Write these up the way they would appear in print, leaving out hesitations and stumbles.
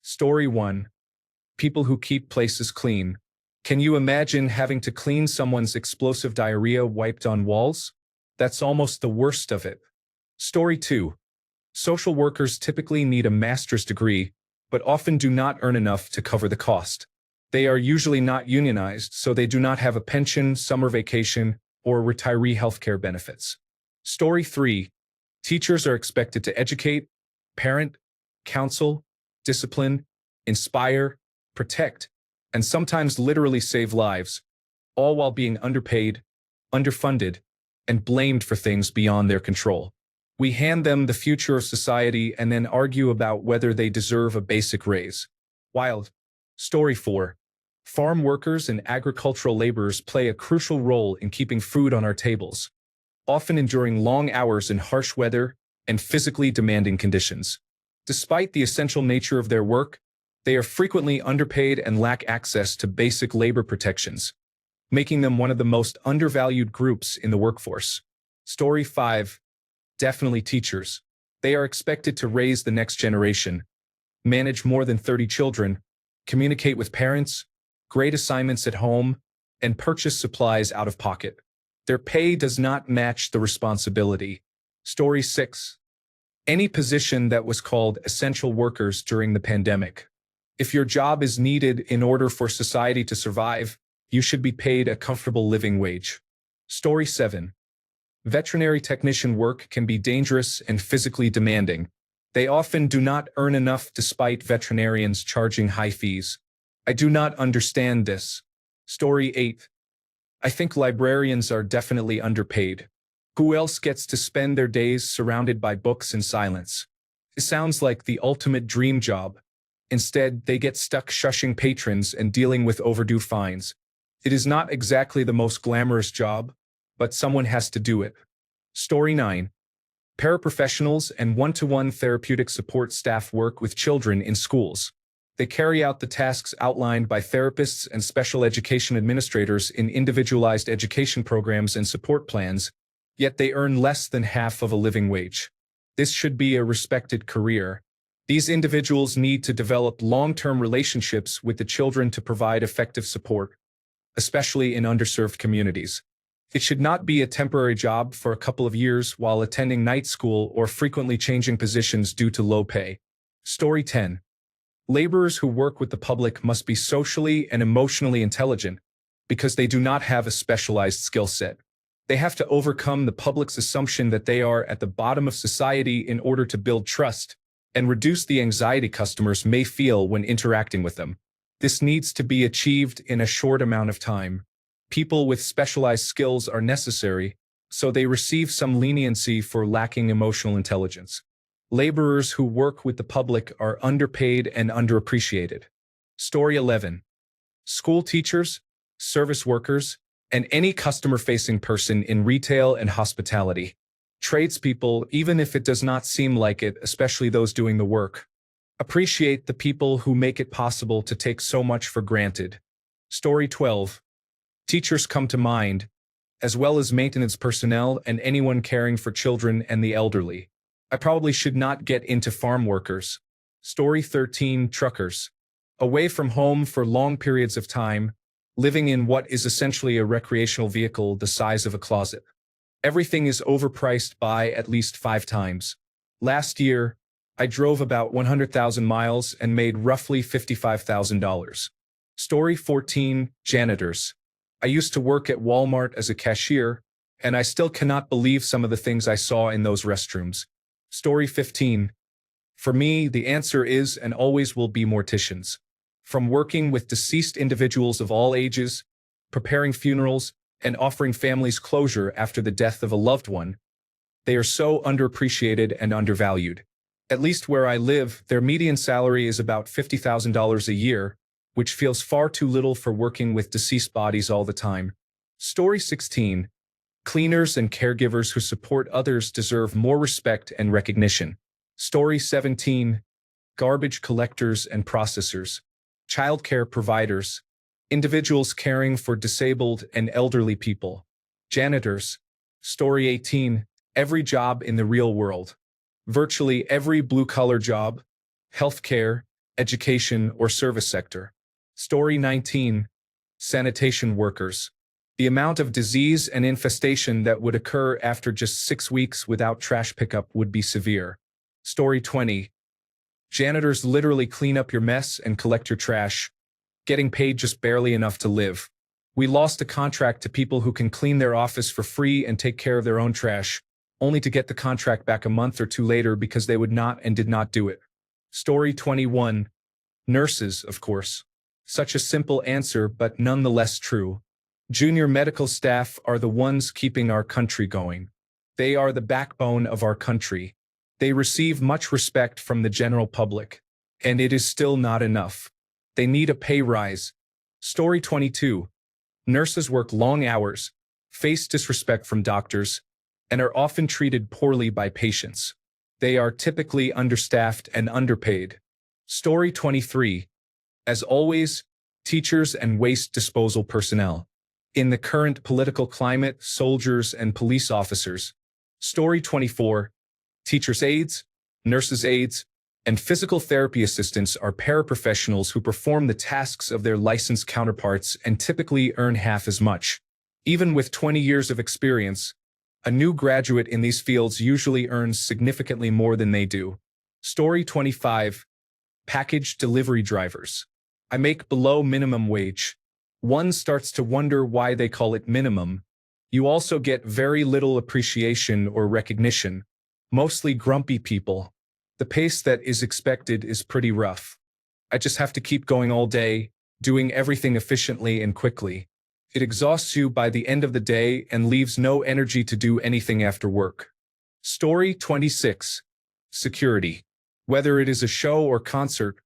Story 1. People who keep places clean. Can you imagine having to clean someone's explosive diarrhea wiped on walls? That's almost the worst of it. Story 2. Social workers typically need a master's degree, but often do not earn enough to cover the cost. They are usually not unionized, so they do not have a pension, summer vacation, or retiree healthcare benefits. Story 3. Teachers are expected to educate, parent, counsel, discipline, inspire, protect, and sometimes literally save lives, all while being underpaid, underfunded, and blamed for things beyond their control. We hand them the future of society and then argue about whether they deserve a basic raise. Wild. Story 4. Farm workers and agricultural laborers play a crucial role in keeping food on our tables, often enduring long hours in harsh weather and physically demanding conditions. Despite the essential nature of their work, they are frequently underpaid and lack access to basic labor protections, making them one of the most undervalued groups in the workforce. Story 5. Definitely teachers. They are expected to raise the next generation, manage more than 30 children, communicate with parents, grade assignments at home, and purchase supplies out of pocket. Their pay does not match the responsibility. Story 6. Any position that was called essential workers during the pandemic. If your job is needed in order for society to survive, you should be paid a comfortable living wage. Story 7. Veterinary technician work can be dangerous and physically demanding. They often do not earn enough despite veterinarians charging high fees. I do not understand this. Story 8. I think librarians are definitely underpaid. Who else gets to spend their days surrounded by books in silence? It sounds like the ultimate dream job. Instead, they get stuck shushing patrons and dealing with overdue fines. It is not exactly the most glamorous job, but someone has to do it. Story 9. Paraprofessionals and one-to-one therapeutic support staff work with children in schools. They carry out the tasks outlined by therapists and special education administrators in individualized education programs and support plans, yet they earn less than half of a living wage. This should be a respected career. These individuals need to develop long-term relationships with the children to provide effective support, especially in underserved communities. It should not be a temporary job for a couple of years while attending night school or frequently changing positions due to low pay. Story 10. Laborers who work with the public must be socially and emotionally intelligent because they do not have a specialized skill set. They have to overcome the public's assumption that they are at the bottom of society in order to build trust and reduce the anxiety customers may feel when interacting with them. This needs to be achieved in a short amount of time. People with specialized skills are necessary, so they receive some leniency for lacking emotional intelligence. Laborers who work with the public are underpaid and underappreciated. Story 11. School teachers, service workers, and any customer-facing person in retail and hospitality. Tradespeople, even if it does not seem like it, especially those doing the work. Appreciate the people who make it possible to take so much for granted. Story 12. Teachers come to mind, as well as maintenance personnel and anyone caring for children and the elderly. I probably should not get into farm workers. Story 13. Truckers. Away from home for long periods of time, living in what is essentially a recreational vehicle the size of a closet. Everything is overpriced by at least 5 times. Last year, I drove about 100,000 miles and made roughly $55,000. Story 14. Janitors. I used to work at Walmart as a cashier, and I still cannot believe some of the things I saw in those restrooms. Story 15. For me, the answer is and always will be morticians. From working with deceased individuals of all ages, preparing funerals, and offering families closure after the death of a loved one, they are so underappreciated and undervalued. At least where I live, their median salary is about $50,000 a year, which feels far too little for working with deceased bodies all the time. Story 16. Cleaners and caregivers who support others deserve more respect and recognition. Story 17. Garbage collectors and processors. Childcare providers. Individuals caring for disabled and elderly people. Janitors. Story 18. Every job in the real world. Virtually every blue-collar job. Healthcare, education, or service sector. Story 19. Sanitation workers. The amount of disease and infestation that would occur after just 6 weeks without trash pickup would be severe. Story 20. Janitors literally clean up your mess and collect your trash, getting paid just barely enough to live. We lost a contract to people who can clean their office for free and take care of their own trash, only to get the contract back a month or two later because they would not and did not do it. Story 21. Nurses, of course. Such a simple answer, but nonetheless true. Junior medical staff are the ones keeping our country going. They are the backbone of our country. They receive much respect from the general public, and it is still not enough. They need a pay rise. Story 22. Nurses work long hours, face disrespect from doctors, and are often treated poorly by patients. They are typically understaffed and underpaid. Story 23. As always, teachers and waste disposal personnel. In the current political climate, soldiers and police officers. Story 24. Teachers' aides, nurses' aides, and physical therapy assistants are paraprofessionals who perform the tasks of their licensed counterparts and typically earn half as much. Even with 20 years of experience, a new graduate in these fields usually earns significantly more than they do. Story 25. Package delivery drivers. I make below minimum wage. One starts to wonder why they call it minimum. You also get very little appreciation or recognition. Mostly grumpy people. The pace that is expected is pretty rough. I just have to keep going all day, doing everything efficiently and quickly. It exhausts you by the end of the day and leaves no energy to do anything after work. Story 26. Security. Whether it is a show or concert,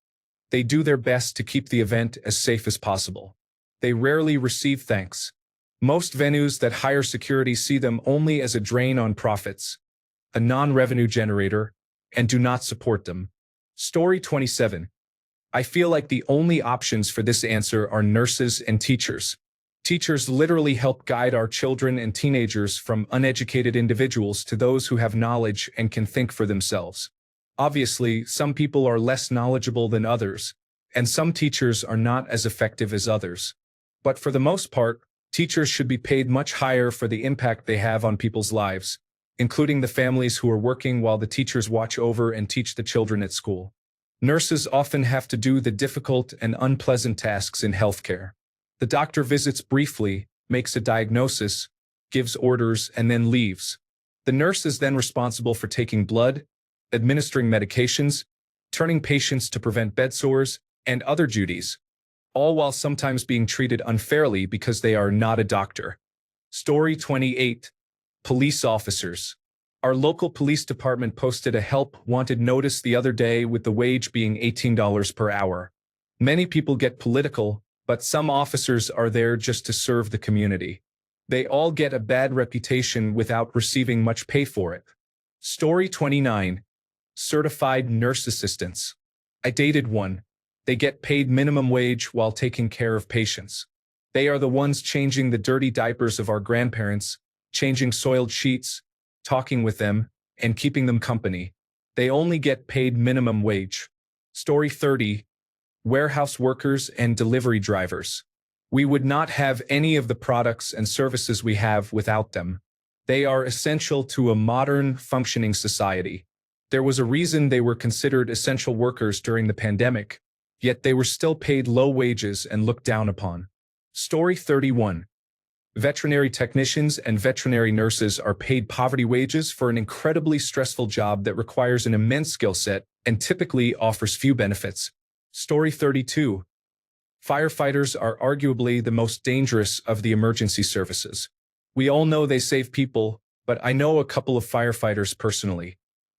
they do their best to keep the event as safe as possible. They rarely receive thanks. Most venues that hire security see them only as a drain on profits, a non-revenue generator, and do not support them. Story 27. I feel like the only options for this answer are nurses and teachers. Teachers literally help guide our children and teenagers from uneducated individuals to those who have knowledge and can think for themselves. Obviously, some people are less knowledgeable than others, and some teachers are not as effective as others. But for the most part, teachers should be paid much higher for the impact they have on people's lives, including the families who are working while the teachers watch over and teach the children at school. Nurses often have to do the difficult and unpleasant tasks in healthcare. The doctor visits briefly, makes a diagnosis, gives orders, and then leaves. The nurse is then responsible for taking blood, administering medications, turning patients to prevent bed sores, and other duties, all while sometimes being treated unfairly because they are not a doctor. Story 28. Police officers. Our local police department posted a help wanted notice the other day with the wage being $18 per hour. Many people get political, but some officers are there just to serve the community. They all get a bad reputation without receiving much pay for it. Story 29. Certified nurse assistants. I dated one. They get paid minimum wage while taking care of patients. They are the ones changing the dirty diapers of our grandparents, changing soiled sheets, talking with them, and keeping them company. They only get paid minimum wage. Story 30. Warehouse workers and delivery drivers. We would not have any of the products and services we have without them. They are essential to a modern, functioning society. There was a reason they were considered essential workers during the pandemic, yet they were still paid low wages and looked down upon. Story 31. Veterinary technicians and veterinary nurses are paid poverty wages for an incredibly stressful job that requires an immense skill set and typically offers few benefits. Story 32. Firefighters are arguably the most dangerous of the emergency services. We all know they save people, but I know a couple of firefighters personally.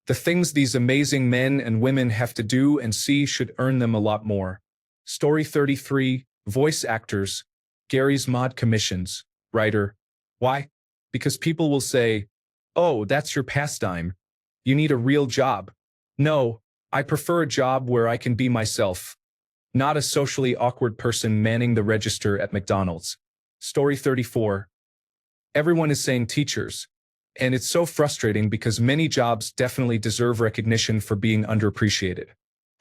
The things these amazing men and women have to do and see should earn them a lot more. Story 33. Voice actors. Gary's Mod commissions. Writer. Why? Because people will say, "Oh, that's your pastime. You need a real job." No, I prefer a job where I can be myself, not a socially awkward person manning the register at McDonald's. Story 34. Everyone is saying teachers, and it's so frustrating because many jobs definitely deserve recognition for being underappreciated.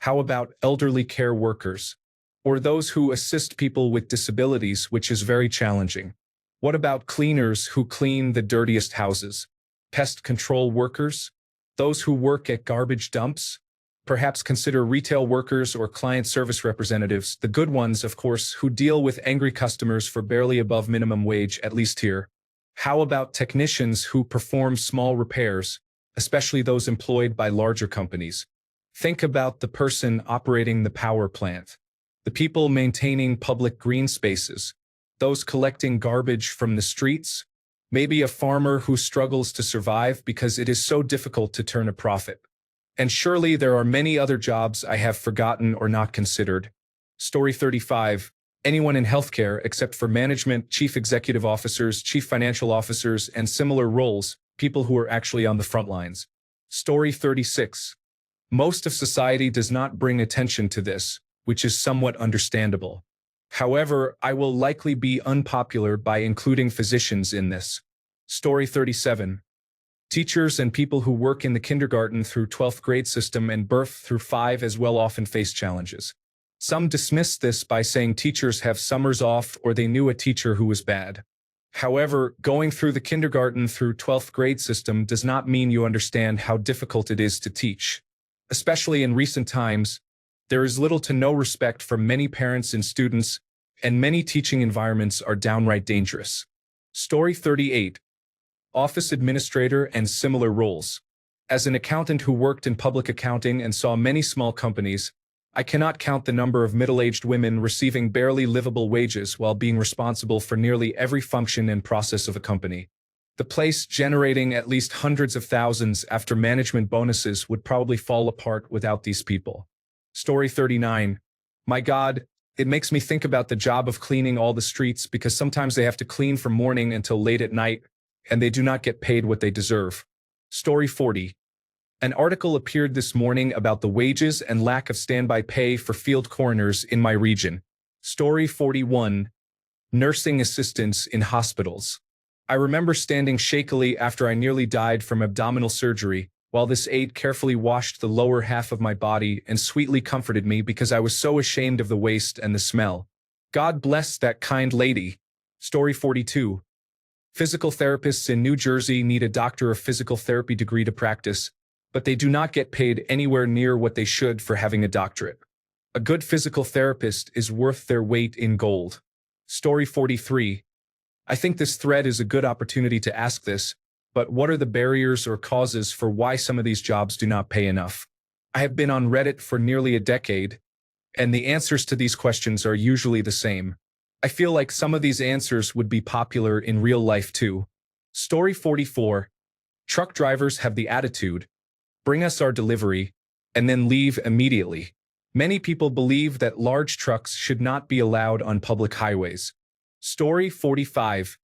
How about elderly care workers? Or those who assist people with disabilities, which is very challenging. What about cleaners who clean the dirtiest houses? Pest control workers? Those who work at garbage dumps? Perhaps consider retail workers or client service representatives, the good ones, of course, who deal with angry customers for barely above minimum wage, at least here. How about technicians who perform small repairs, especially those employed by larger companies? Think about the person operating the power plant, the people maintaining public green spaces, those collecting garbage from the streets, maybe a farmer who struggles to survive because it is so difficult to turn a profit. And surely there are many other jobs I have forgotten or not considered. Story 35. Anyone in healthcare except for management, chief executive officers, chief financial officers, and similar roles, people who are actually on the front lines. Story 36. Most of society does not bring attention to this, which is somewhat understandable. However, I will likely be unpopular by including physicians in this. Story 37. Teachers and people who work in the kindergarten through 12th grade system and birth through 5 as well often face challenges. Some dismiss this by saying teachers have summers off or they knew a teacher who was bad. However, going through the kindergarten through 12th grade system does not mean you understand how difficult it is to teach. Especially in recent times, there is little to no respect from many parents and students, and many teaching environments are downright dangerous. Story 38. Office administrator and similar roles. As an accountant who worked in public accounting and saw many small companies, I cannot count the number of middle-aged women receiving barely livable wages while being responsible for nearly every function and process of a company. The place generating at least hundreds of thousands after management bonuses would probably fall apart without these people. Story 39. My God, it makes me think about the job of cleaning all the streets because sometimes they have to clean from morning until late at night, and they do not get paid what they deserve. Story 40. An article appeared this morning about the wages and lack of standby pay for field coroners in my region. Story 41. Nursing assistants in hospitals. I remember standing shakily after I nearly died from abdominal surgery, while this aide carefully washed the lower half of my body and sweetly comforted me because I was so ashamed of the waste and the smell. God bless that kind lady. Story 42. Physical therapists in New Jersey need a doctor of physical therapy degree to practice, but they do not get paid anywhere near what they should for having a doctorate. A good physical therapist is worth their weight in gold. Story 43. I think this thread is a good opportunity to ask this, but what are the barriers or causes for why some of these jobs do not pay enough? I have been on Reddit for nearly a decade, and the answers to these questions are usually the same. I feel like some of these answers would be popular in real life too. Story 44. Truck drivers have the attitude, bring us our delivery, and then leave immediately. Many people believe that large trucks should not be allowed on public highways. Story 45.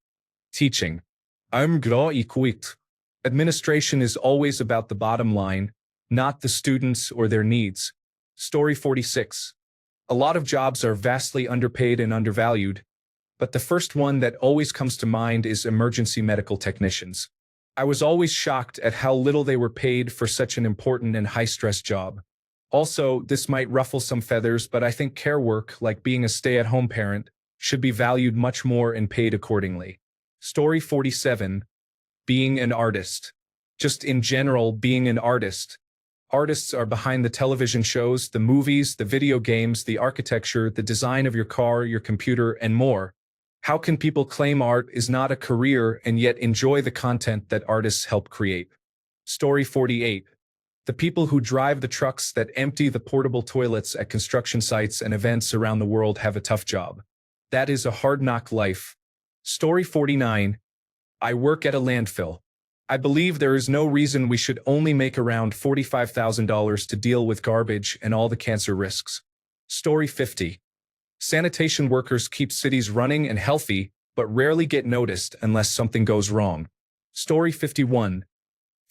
Teaching. I'm quit. Administration is always about the bottom line, not the students or their needs. Story 46. A lot of jobs are vastly underpaid and undervalued, but the first one that always comes to mind is emergency medical technicians. I was always shocked at how little they were paid for such an important and high-stress job. Also, this might ruffle some feathers, but I think care work, like being a stay-at-home parent, should be valued much more and paid accordingly. Story 47. Being an artist. Just in general, being an artist. Artists are behind the television shows, the movies, the video games, the architecture, the design of your car, your computer, and more. How can people claim art is not a career and yet enjoy the content that artists help create? Story 48. The people who drive the trucks that empty the portable toilets at construction sites and events around the world have a tough job. That is a hard-knock life. Story 49. I work at a landfill. I believe there is no reason we should only make around $45,000 to deal with garbage and all the cancer risks. Story 50. Sanitation workers keep cities running and healthy, but rarely get noticed unless something goes wrong. Story 51.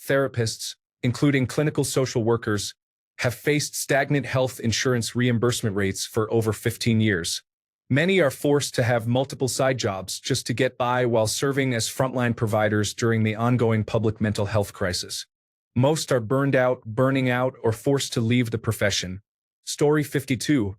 Therapists, including clinical social workers, have faced stagnant health insurance reimbursement rates for over 15 years. Many are forced to have multiple side jobs just to get by while serving as frontline providers during the ongoing public mental health crisis. Most are burned out, burning out, or forced to leave the profession. Story 52.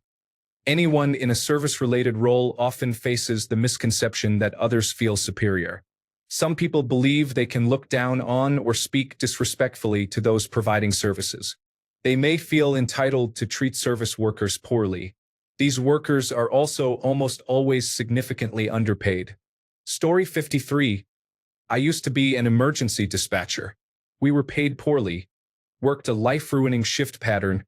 Anyone in a service-related role often faces the misconception that others feel superior. Some people believe they can look down on or speak disrespectfully to those providing services. They may feel entitled to treat service workers poorly. These workers are also almost always significantly underpaid. Story 53. I used to be an emergency dispatcher. We were paid poorly, worked a life-ruining shift pattern,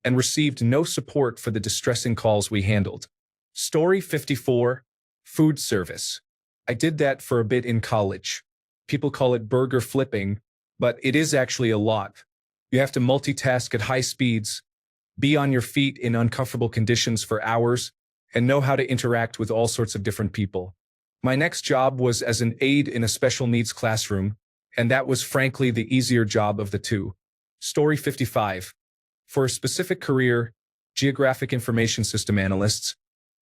and received no support for the distressing calls we handled. Story 54. Food service. I did that for a bit in college. People call it burger flipping, but it is actually a lot. You have to multitask at high speeds, be on your feet in uncomfortable conditions for hours, and know how to interact with all sorts of different people. My next job was as an aide in a special needs classroom, and that was frankly the easier job of the two. Story 55. For a specific career, geographic information system analysts,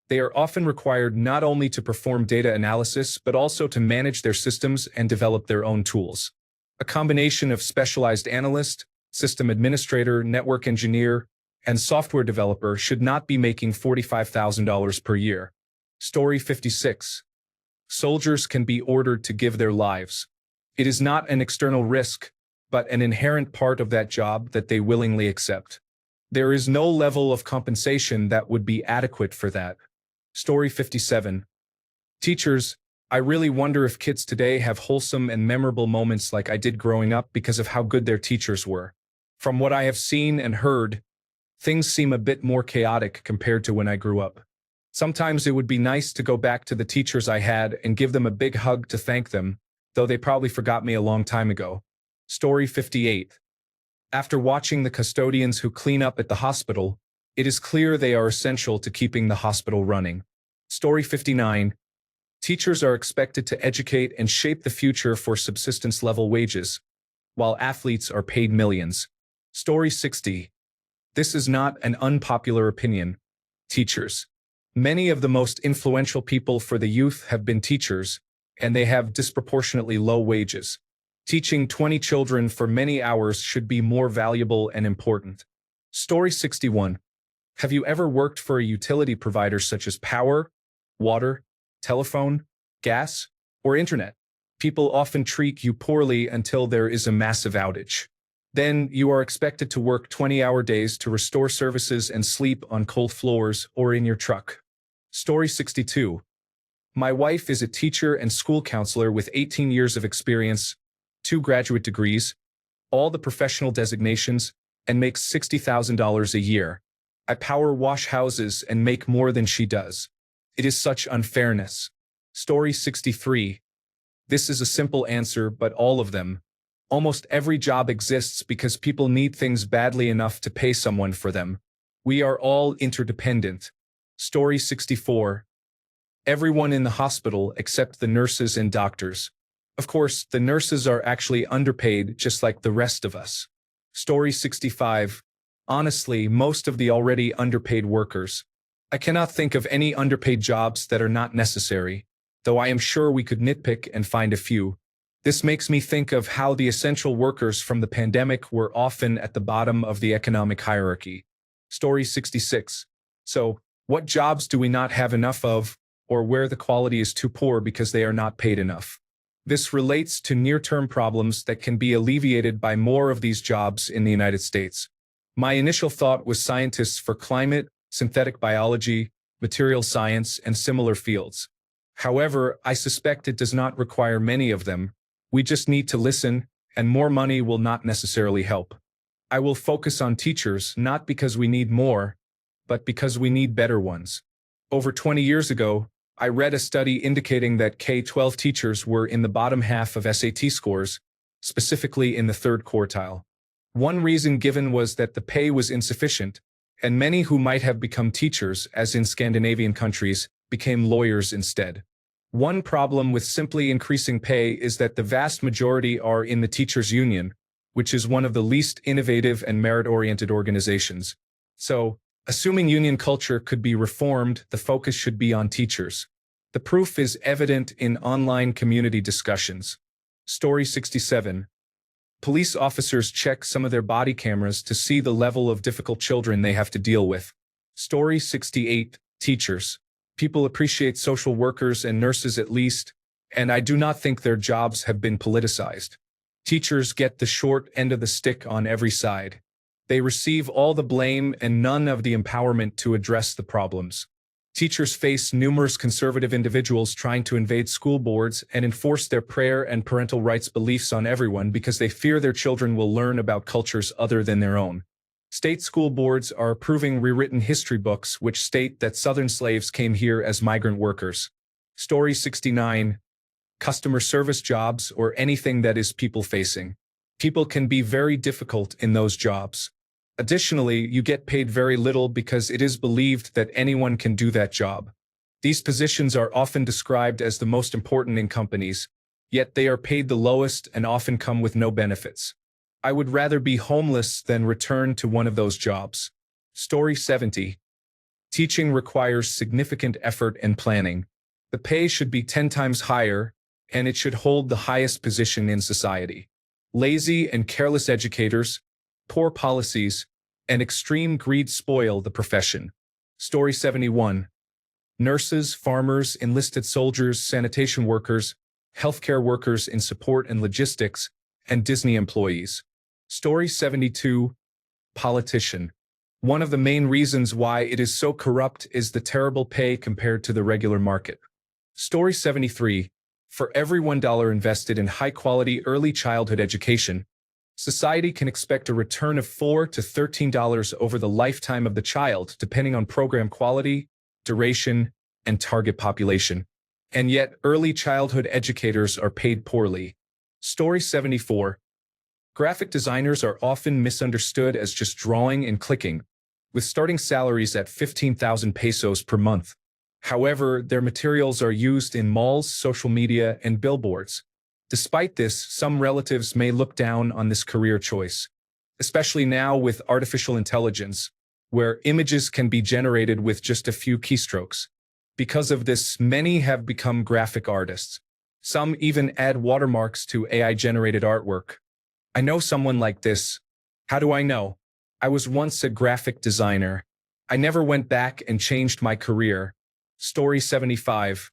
they are often required not only to perform data analysis but also to manage their systems and develop their own tools. A combination of specialized analyst, system administrator, network engineer, and software developer should not be making $45,000 per year. Story 56. Soldiers can be ordered to give their lives. It is not an external risk, but an inherent part of that job that they willingly accept. There is no level of compensation that would be adequate for that. Story 57. Teachers, I really wonder if kids today have wholesome and memorable moments like I did growing up because of how good their teachers were. From what I have seen and heard, things seem a bit more chaotic compared to when I grew up. Sometimes it would be nice to go back to the teachers I had and give them a big hug to thank them, though they probably forgot me a long time ago. Story 58. After watching the custodians who clean up at the hospital, it is clear they are essential to keeping the hospital running. Story 59. Teachers are expected to educate and shape the future for subsistence-level wages, while athletes are paid millions. Story 60. This is not an unpopular opinion. Teachers. Many of the most influential people for the youth have been teachers, and they have disproportionately low wages. Teaching 20 children for many hours should be more valuable and important. Story 61. Have you ever worked for a utility provider such as power, water, telephone, gas, or internet? People often treat you poorly until there is a massive outage. Then you are expected to work 20-hour days to restore services and sleep on cold floors or in your truck. Story 62. My wife is a teacher and school counselor with 18 years of experience, 2 graduate degrees, all the professional designations, and makes $60,000 a year. I power wash houses and make more than she does. It is such unfairness. Story 63. This is a simple answer, but all of them. Almost every job exists because people need things badly enough to pay someone for them. We are all interdependent. Story 64. Everyone in the hospital except the nurses and doctors. Of course, the nurses are actually underpaid just like the rest of us. Story 65. Honestly, most of the already underpaid workers. I cannot think of any underpaid jobs that are not necessary, though I am sure we could nitpick and find a few. This makes me think of how the essential workers from the pandemic were often at the bottom of the economic hierarchy. Story 66. So, what jobs do we not have enough of, or where the quality is too poor because they are not paid enough? This relates to near-term problems that can be alleviated by more of these jobs in the United States. My initial thought was scientists for climate, synthetic biology, material science, and similar fields. However, I suspect it does not require many of them. We just need to listen, and more money will not necessarily help. I will focus on teachers not because we need more, but because we need better ones. Over 20 years ago, I read a study indicating that K-12 teachers were in the bottom half of SAT scores, specifically in the third quartile. One reason given was that the pay was insufficient, and many who might have become teachers, as in Scandinavian countries, became lawyers instead. One problem with simply increasing pay is that the vast majority are in the teachers' union, which is one of the least innovative and merit-oriented organizations. So, assuming union culture could be reformed, the focus should be on teachers. The proof is evident in online community discussions. Story 67. Police officers check some of their body cameras to see the level of difficult children they have to deal with. Story 68, Teachers. People appreciate social workers and nurses at least, and I do not think their jobs have been politicized. Teachers get the short end of the stick on every side. They receive all the blame and none of the empowerment to address the problems. Teachers face numerous conservative individuals trying to invade school boards and enforce their prayer and parental rights beliefs on everyone because they fear their children will learn about cultures other than their own. State school boards are approving rewritten history books which state that Southern slaves came here as migrant workers. Story 69. Customer service jobs or anything that is people-facing. People can be very difficult in those jobs. Additionally, you get paid very little because it is believed that anyone can do that job. These positions are often described as the most important in companies, yet they are paid the lowest and often come with no benefits. I would rather be homeless than return to one of those jobs. Story 70. Teaching requires significant effort and planning. The pay should be 10 times higher, and it should hold the highest position in society. Lazy and careless educators, poor policies, and extreme greed spoil the profession. Story 71. Nurses, farmers, enlisted soldiers, sanitation workers, healthcare workers in support and logistics, and Disney employees. Story 72. Politician. One of the main reasons why it is so corrupt is the terrible pay compared to the regular market. Story 73. For every $1 invested in high-quality early childhood education, society can expect a return of $4 to $13 over the lifetime of the child, depending on program quality, duration, and target population. And yet, early childhood educators are paid poorly. Story 74. Graphic designers are often misunderstood as just drawing and clicking, with starting salaries at 15,000 pesos per month. However, their materials are used in malls, social media, and billboards. Despite this, some relatives may look down on this career choice, especially now with artificial intelligence, where images can be generated with just a few keystrokes. Because of this, many have become graphic artists. Some even add watermarks to AI-generated artwork. I know someone like this. How do I know? I was once a graphic designer. I never went back and changed my career. Story 75.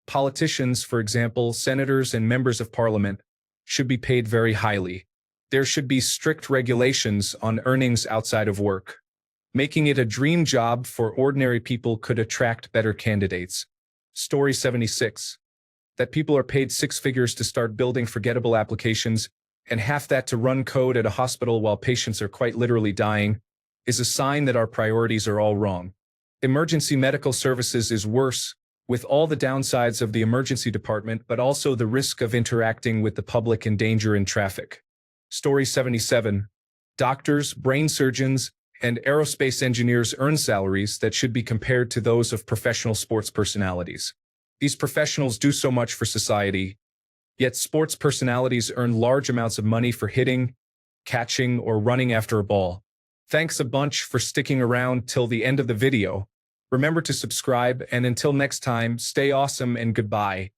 Politicians, for example, senators and members of parliament, should be paid very highly. There should be strict regulations on earnings outside of work. Making it a dream job for ordinary people could attract better candidates. Story 76. That people are paid six figures to start building forgettable applications and half that to run code at a hospital while patients are quite literally dying, is a sign that our priorities are all wrong. Emergency medical services is worse, with all the downsides of the emergency department, but also the risk of interacting with the public and danger in traffic. Story 77. Doctors, brain surgeons, and aerospace engineers earn salaries that should be compared to those of professional sports personalities. These professionals do so much for society, yet sports personalities earn large amounts of money for hitting, catching, or running after a ball. Thanks a bunch for sticking around till the end of the video. Remember to subscribe, and until next time, stay awesome and goodbye.